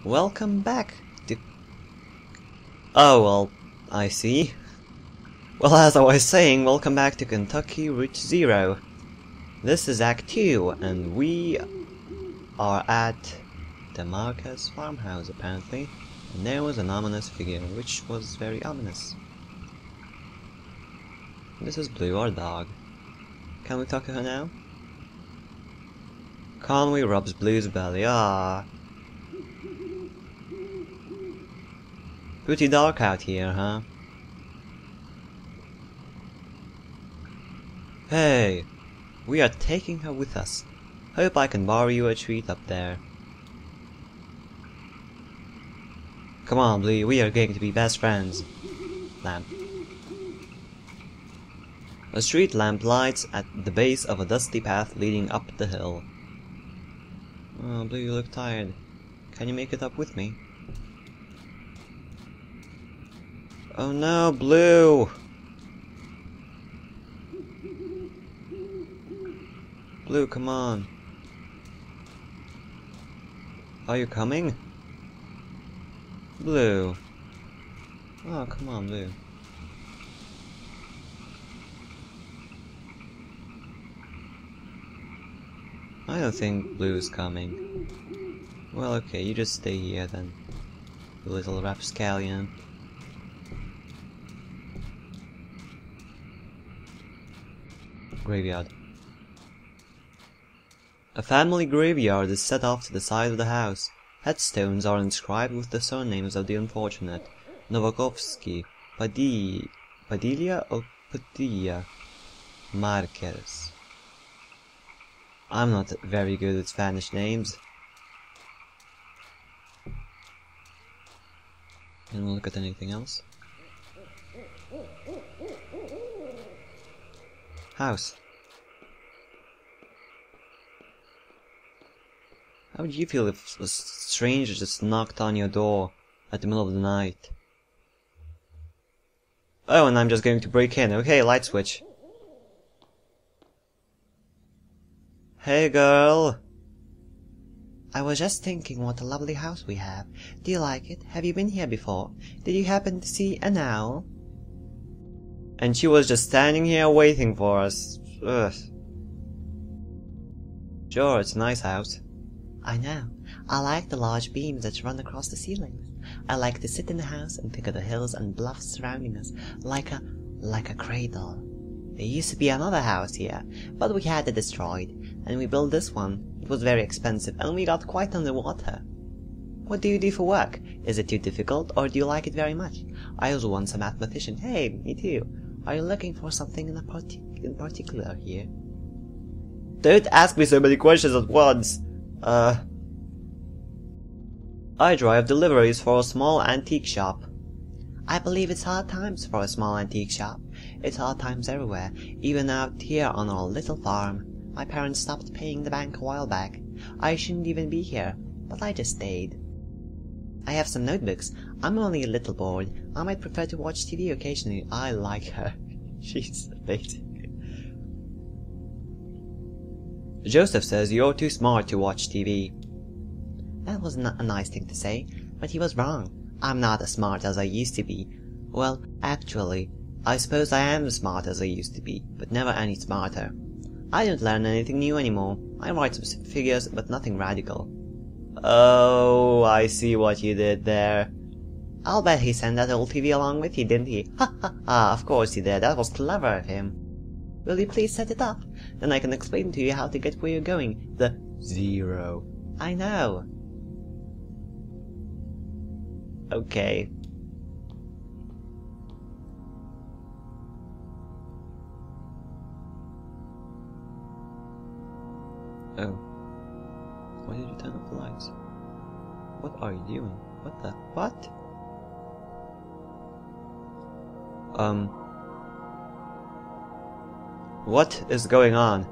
Welcome back to... Oh, well, I see. Well, as I was saying, welcome back to Kentucky Route Zero. This is Act 2, and we are at the Marquez farmhouse, apparently. And there was an ominous figure, which was very ominous. This is Blue, our dog. Can we talk to her now? Conway rubs Blue's belly. Ah. Pretty dark out here, huh? Hey, we are taking her with us. Hope I can borrow you a treat up there. Come on, Blue, we are going to be best friends. Lamp. A street lamp lights at the base of a dusty path leading up the hill. Oh, Blue, you look tired. Can you make it up with me? Oh no, Blue! Blue, come on. Are you coming? Blue. Oh, come on, Blue. I don't think Blue's coming. Well, okay, you just stay here then, you little rapscallion. Graveyard. A family graveyard is set off to the side of the house. Headstones are inscribed with the surnames of the unfortunate: Novakovsky, Padilla or Padilla, Marquez. I'm not very good at Spanish names. Can we look at anything else? House. How would you feel if a stranger just knocked on your door at the middle of the night? Oh, and I'm just going to break in. Okay, light switch. Hey, girl. I was just thinking what a lovely house we have. Do you like it? Have you been here before? Did you happen to see an owl? And she was just standing here waiting for us. Ugh. Sure, it's a nice house. I know. I like the large beams that run across the ceilings. I like to sit in the house and pick at the hills and bluffs surrounding us, like a cradle. There used to be another house here, but we had it destroyed, and we built this one. It was very expensive, and we got quite underwater. What do you do for work? Is it too difficult, or do you like it very much? I was once a mathematician. Hey, me too. Are you looking for something in particular here? Don't ask me so many questions at once. I drive deliveries for a small antique shop. I believe it's hard times for a small antique shop. It's hard times everywhere, even out here on our little farm. My parents stopped paying the bank a while back. I shouldn't even be here, but I just stayed. I have some notebooks. I'm only a little bored. I might prefer to watch TV occasionally. I like her. She's amazing. Joseph says you're too smart to watch TV. That was not a nice thing to say, but he was wrong. I'm not as smart as I used to be. Well, actually, I suppose I am as smart as I used to be, but never any smarter. I don't learn anything new anymore. I write some figures, but nothing radical. Oh, I see what you did there. I'll bet he sent that old TV along with you, didn't he? Ha ha ha, of course he did. That was clever of him. Will you please set it up? Then I can explain to you how to get where you're going. The zero. I know. Okay. Oh. Why did you turn off the lights? What are you doing? What the... what? What is going on?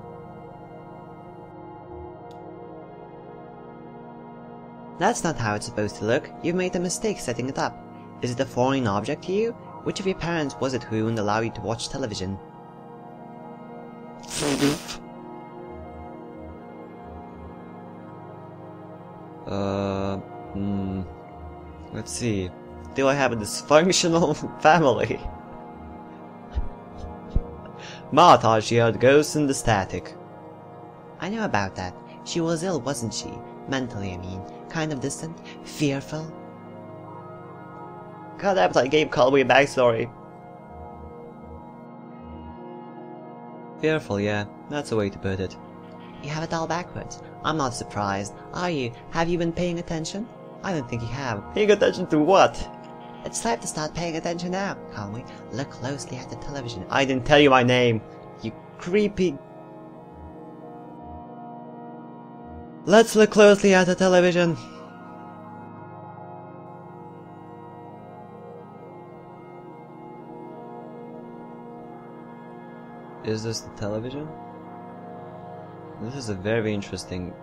That's not how it's supposed to look. You've made a mistake setting it up. Is it a foreign object to you? Which of your parents was it who wouldn't allow you to watch television? Let's see. Do I have a dysfunctional family? Ma thought she heard ghosts in the static. I know about that. She was ill, wasn't she? Mentally, I mean. Kind of distant? Fearful? God damn it, I gave Colby a backstory. Fearful, yeah. That's a way to put it. You have it all backwards. I'm not surprised. Are you? Have you been paying attention? I don't think you have. Paying attention to what? It's time to start paying attention now, Conway. Look closely at the television. I didn't tell you my name, you creepy... Let's look closely at the television. Is this the television? This is a very interesting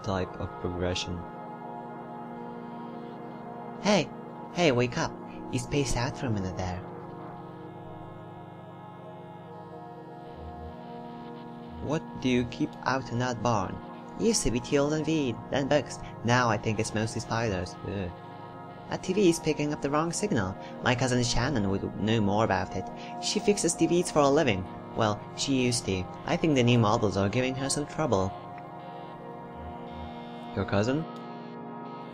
type of progression. Hey! Hey, wake up! You spaced out for a minute there. What do you keep out in that barn? Used to be teal and weed, then bugs. Now I think it's mostly spiders. Ugh. That TV is picking up the wrong signal. My cousin Shannon would know more about it. She fixes TVs for a living. Well, she used to. I think the new models are giving her some trouble. Your cousin?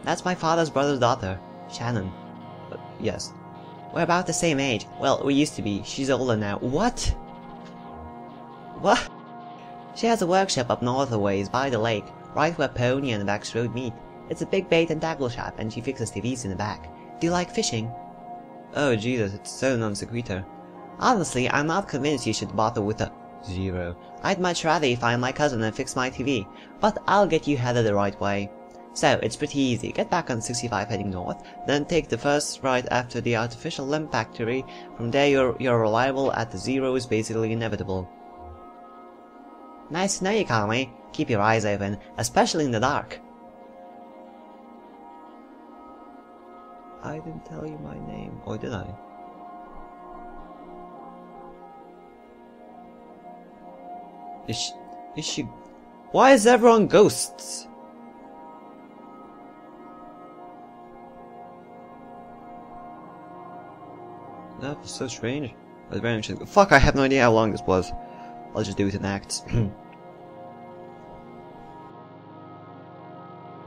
That's my father's brother's daughter, Shannon. Yes. We're about the same age. Well, we used to be. She's older now. What? What? She has a workshop up north a ways by the lake, right where Pony and Vax Road meet. It's a big bait and tackle shop, and she fixes TVs in the back. Do you like fishing? Oh Jesus, it's so non-sequitur. Honestly, I'm not convinced you should bother with a 0. I'd much rather you find my cousin and fix my TV, but I'll get you headed the right way. So, it's pretty easy. Get back on 65 heading north, then take the first right after the artificial limb factory. From there your arrival at the 0 is basically inevitable. Nice to know you, Conway. Keep your eyes open, especially in the dark. I didn't tell you my name, or did I? Is she... Why is everyone ghosts? That was so strange. But very interesting. Fuck, I have no idea how long this was. I'll just do it in acts.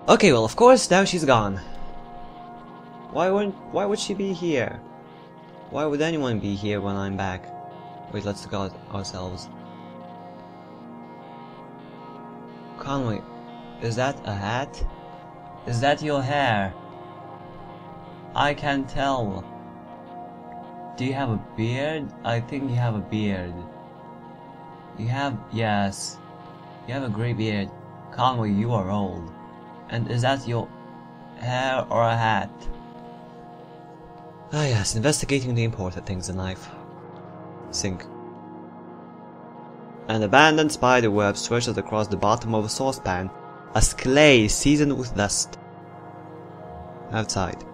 Okay, well, of course, now she's gone. Why would she be here? Why would anyone be here when I'm back? Wait, let's look at ourselves. Conway, is that a hat? Is that your hair? I can't tell. Do you have a beard? I think you have a beard. You have... yes. You have a grey beard. Conway, you are old. And is that your hair or a hat? Ah yes, investigating the important things in life. Sink. An abandoned spider web stretches across the bottom of a saucepan, as clay seasoned with dust. Outside.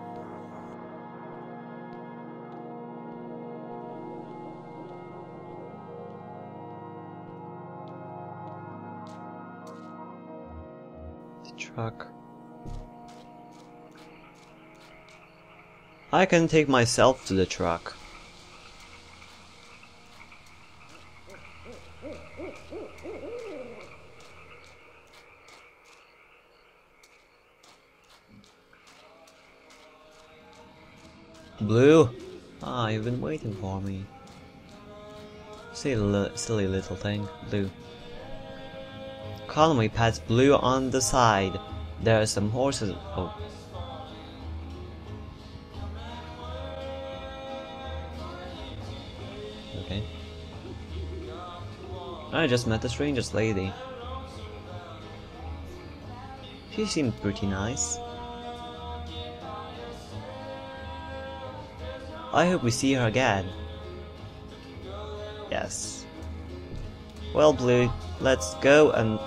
The truck. I can take myself to the truck. Blue? Ah, you've been waiting for me. Silly little thing, Blue. Conway pats Blue on the side. There are some horses. Oh. Okay. I just met the strangest lady. She seemed pretty nice. I hope we see her again. Yes. Well, Blue, let's go and...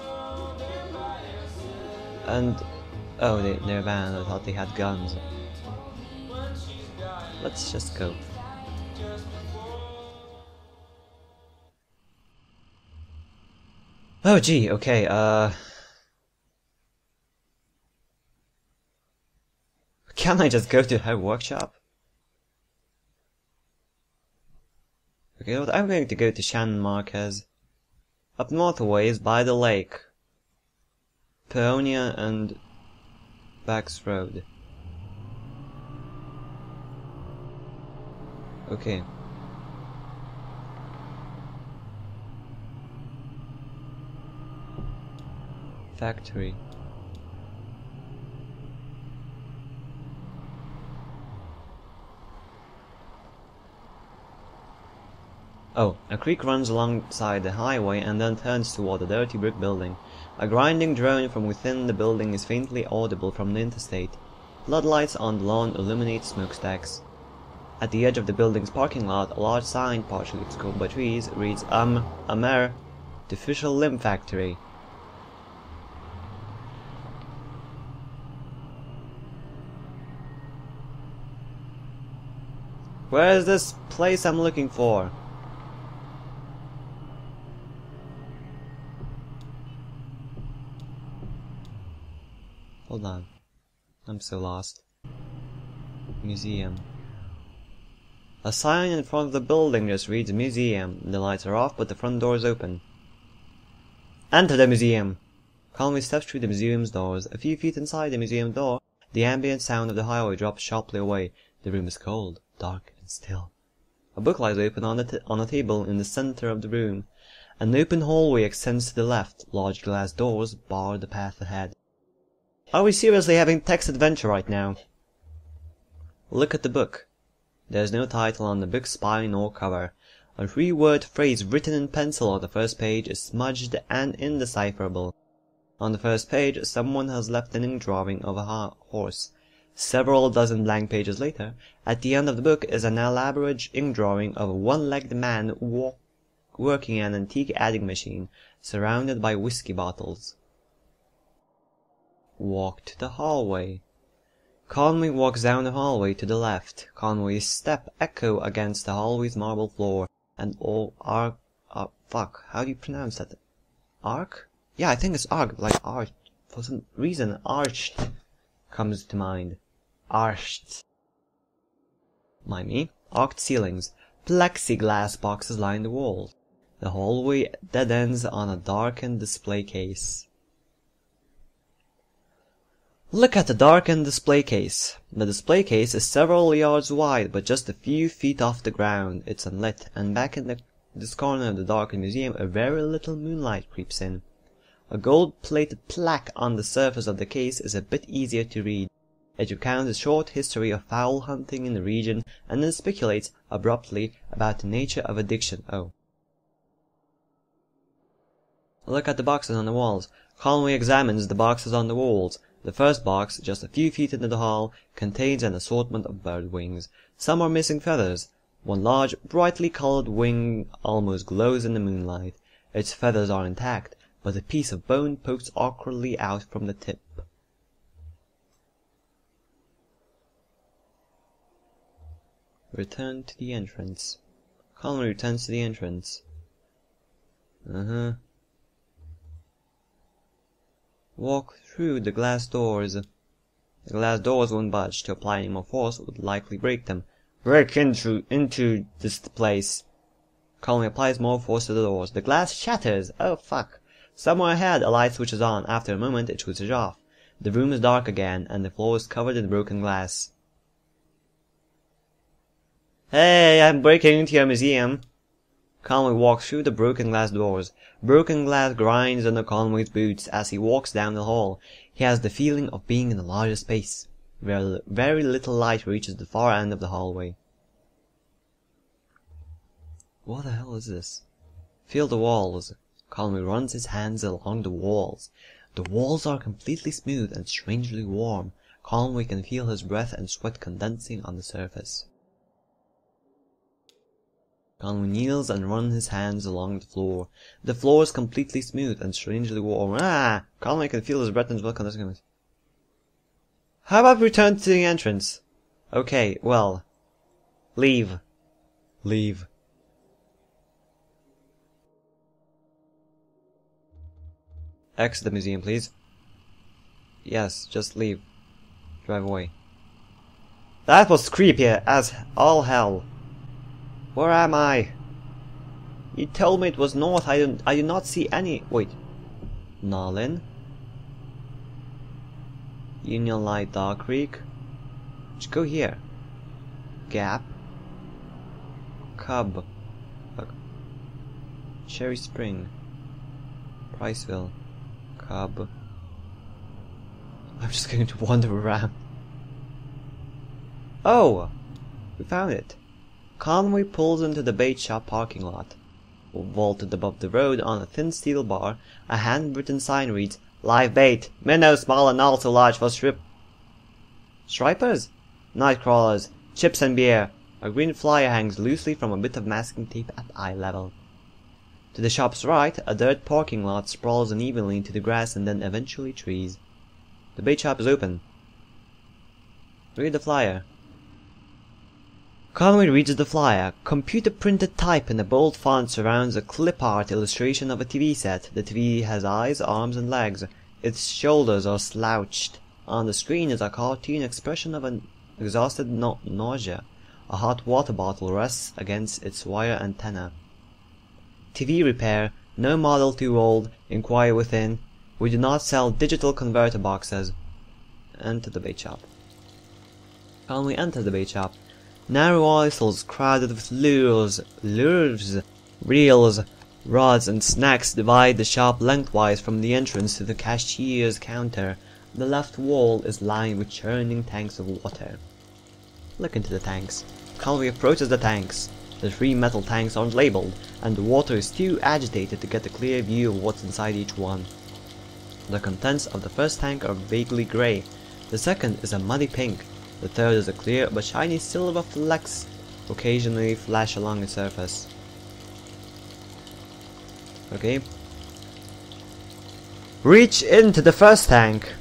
oh, they're banned. I thought they had guns. Let's just go. Oh gee, okay, Can I just go to her workshop? Okay, well, I'm going to go to Shannon Marquez. Up north a ways by the lake. Peonia and Bax Road. Okay. Factory. Oh, a creek runs alongside the highway and then turns toward a dirty brick building. A grinding drone from within the building is faintly audible from the interstate. Floodlights on the lawn illuminate smokestacks. At the edge of the building's parking lot, a large sign, partially obscured by trees, reads Amer, Artificial Limb Factory. Where is this place I'm looking for? Hold on. I'm so lost. Museum. A sign in front of the building just reads Museum. The lights are off, but the front door is open. Enter the museum! Calmly steps through the museum's doors. A few feet inside the museum door, the ambient sound of the highway drops sharply away. The room is cold, dark, and still. A book lies open on a table in the center of the room. An open hallway extends to the left. Large glass doors bar the path ahead. Are we seriously having text adventure right now? Look at the book. There's no title on the book's spine or cover. A 3-word phrase written in pencil on the first page is smudged and indecipherable. On the first page, someone has left an ink drawing of a horse. Several dozen blank pages later, at the end of the book is an elaborate ink drawing of a one-legged man working an antique adding machine, surrounded by whiskey bottles. Walk to the hallway. Conway walks down the hallway to the left. Conway's step echo against the hallway's marble floor, and fuck, how do you pronounce that? Arc? Yeah, I think it's arc, like arch. For some reason, arched comes to mind. Arched. Mind me? Arched ceilings. Plexiglass boxes line the walls. The hallway dead ends on a darkened display case. Look at the darkened display case. The display case is several yards wide, but just a few feet off the ground. It's unlit, and back in this corner of the darkened museum, a very little moonlight creeps in. A gold-plated plaque on the surface of the case is a bit easier to read. It recounts a short history of fowl hunting in the region, and then speculates abruptly about the nature of addiction. Oh. Look at the boxes on the walls. Conway examines the boxes on the walls. The first box, just a few feet into the hall, contains an assortment of bird wings. Some are missing feathers. One large, brightly colored wing almost glows in the moonlight. Its feathers are intact, but a piece of bone pokes awkwardly out from the tip. Return to the entrance. Conway returns to the entrance. Walk through the glass doors. The glass doors won't budge. To apply any more force would likely break them. Break into this place. Conway applies more force to the doors. The glass shatters. Oh fuck. Somewhere ahead, a light switches on. After a moment, it switches off. The room is dark again, and the floor is covered in broken glass. Hey, I'm breaking into your museum. Conway walks through the broken glass doors. Broken glass grinds under Conway's boots as he walks down the hall. He has the feeling of being in a larger space. Very little light reaches the far end of the hallway. What the hell is this? Feel the walls. Conway runs his hands along the walls. The walls are completely smooth and strangely warm. Conway can feel his breath and sweat condensing on the surface. Conway kneels and runs his hands along the floor. The floor is completely smooth and strangely warm. Conway can feel his breath and sweat condensing. How about we return to the entrance? Okay, well. Leave. Leave. Exit the museum, please. Yes, just leave. Drive away. That was creepy as all hell. Where am I? You told me it was north. I do not see any. Wait. Nolin. Union Light, Dark Creek. Let's go here. Gap. Cub. Cherry Spring. Priceville. Cub. I'm just going to wander around. Oh! We found it. Conway pulls into the bait shop parking lot. Vaulted above the road on a thin steel bar, a handwritten sign reads, "Live bait, minnow small and also large for stripers? Night crawlers, chips and beer." A green flyer hangs loosely from a bit of masking tape at eye level. To the shop's right, a dirt parking lot sprawls unevenly into the grass and then eventually trees. The bait shop is open. Read the flyer. Conway reads the flyer. Computer-printed type in a bold font surrounds a clip-art illustration of a TV set. The TV has eyes, arms, and legs. Its shoulders are slouched. On the screen is a cartoon expression of an exhausted nausea. A hot water bottle rests against its wire antenna. TV repair. No model too old. Inquire within. We do not sell digital converter boxes. Enter the bait shop. Conway enters the bait shop. Narrow aisles crowded with lures, reels, rods, and snacks divide the shop lengthwise from the entrance to the cashier's counter. The left wall is lined with churning tanks of water. Look into the tanks. Conway approaches the tanks. The 3 metal tanks aren't labeled, and the water is too agitated to get a clear view of what's inside each one. The contents of the first tank are vaguely grey. The second is a muddy pink. The third is a clear but shiny silver flecks occasionally flash along its surface. Okay. Reach into the first tank!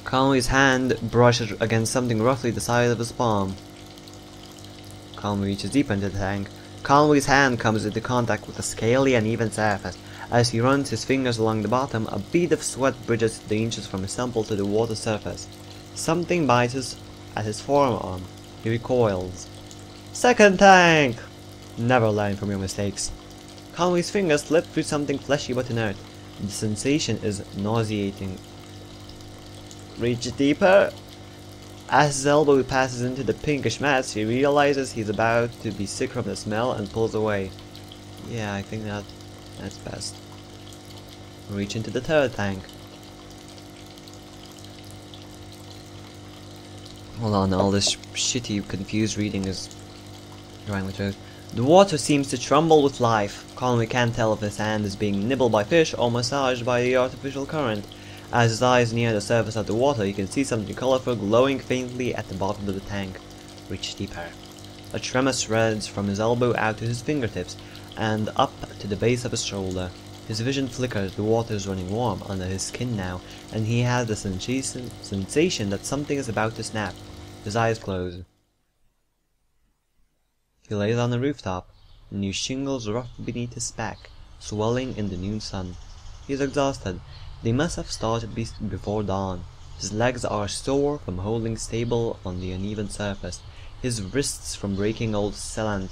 Conway's hand brushes against something roughly the size of his palm. Conway reaches deeper into the tank. Conway's hand comes into contact with a scaly and even surface. As he runs his fingers along the bottom, a bead of sweat bridges the inches from his temple to the water surface. Something bites at his forearm. He recoils. Second tank! Never learn from your mistakes. Conway's fingers slip through something fleshy but inert. The sensation is nauseating. Reach deeper. As his elbow passes into the pinkish mass, he realizes he's about to be sick from the smell and pulls away. Yeah, I think that's best. Reach into the third tank. Hold on, all this shitty, confused reading is drying my throat. The water seems to tremble with life. Conway can't tell if his hand is being nibbled by fish or massaged by the artificial current. As his eyes near the surface of the water, you can see something colorful glowing faintly at the bottom of the tank. Reach deeper. A tremor spreads from his elbow out to his fingertips and up to the base of his shoulder. His vision flickers. The water is running warm under his skin now, and he has the sensation that something is about to snap. His eyes close. He lays on the rooftop. New shingles rough beneath his back, swelling in the noon sun. He is exhausted. They must have started before dawn. His legs are sore from holding stable on the uneven surface, his wrists from breaking old sealant,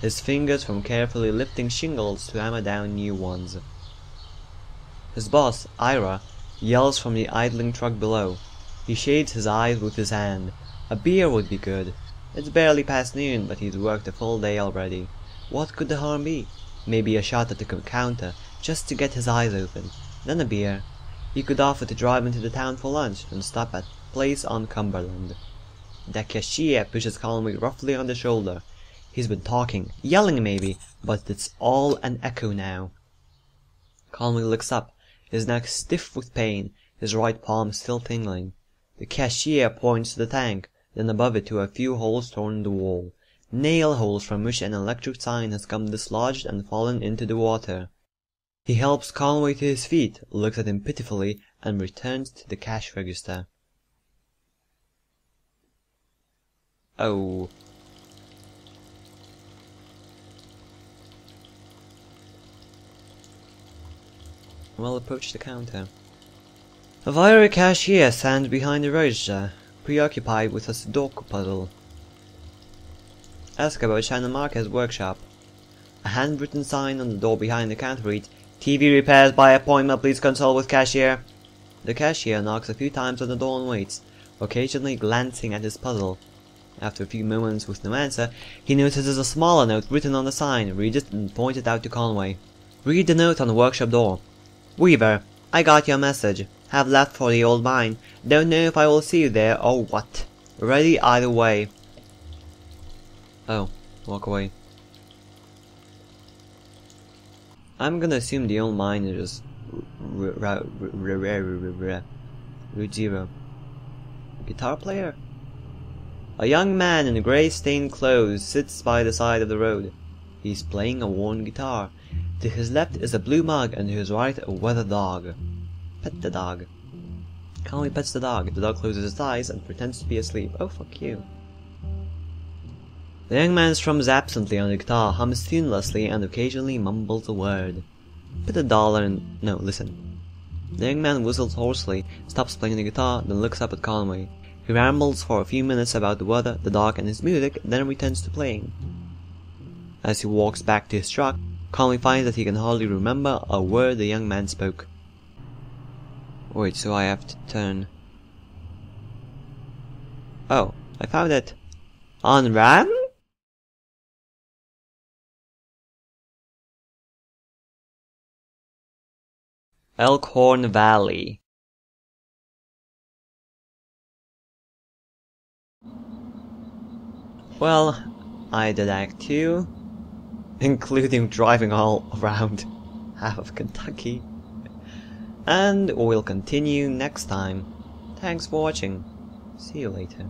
his fingers from carefully lifting shingles to hammer down new ones. His boss, Ira, yells from the idling truck below. He shades his eyes with his hand. A beer would be good. It's barely past noon, but he's worked a full day already. What could the harm be? Maybe a shot at the counter, just to get his eyes open. Then a beer. He could offer to drive into the town for lunch and stop at a place on Cumberland. The cashier pushes Conway roughly on the shoulder. He's been talking, yelling maybe, but it's all an echo now. Conway looks up, his neck stiff with pain, his right palm still tingling. The cashier points to the tank, then above it to a few holes torn in the wall. Nail holes from which an electric sign has come dislodged and fallen into the water. He helps Conway to his feet, looks at him pitifully, and returns to the cash register. Oh. Well, approach the counter. A wiry cashier stands behind the register. preoccupied with a Sudoku puzzle. Ask about China Marquez's workshop. A handwritten sign on the door behind the counter reads, "TV repairs by appointment, please consult with cashier." The cashier knocks a few times on the door and waits, occasionally glancing at his puzzle. After a few moments with no answer, he notices a smaller note written on the sign, reads it and points it out to Conway. "Read the note on the workshop door. Weaver, I got your message. Have left for the old mine. Don't know if I will see you there or what. Ready either way." Oh, walk away. I'm gonna assume the old mine is just Route 0. Guitar player? A young man in grey stained clothes sits by the side of the road. He's playing a worn guitar. To his left is a blue mug and to his right a weathered dog. Pet the dog. Conway pets the dog. The dog closes his eyes and pretends to be asleep. Oh, fuck you. The young man strums absently on the guitar, hums tunelessly, and occasionally mumbles a word. Put $1 in... No, listen. The young man whistles hoarsely, stops playing the guitar, then looks up at Conway. He rambles for a few minutes about the weather, the dog, and his music, then returns to playing. As he walks back to his truck, Conway finds that he can hardly remember a word the young man spoke. Wait, so I have to turn... Oh, I found it. On Ram? Elkhorn Valley. Well, I did Act 2, including driving all around half of Kentucky. And we'll continue next time. Thanks for watching. See you later.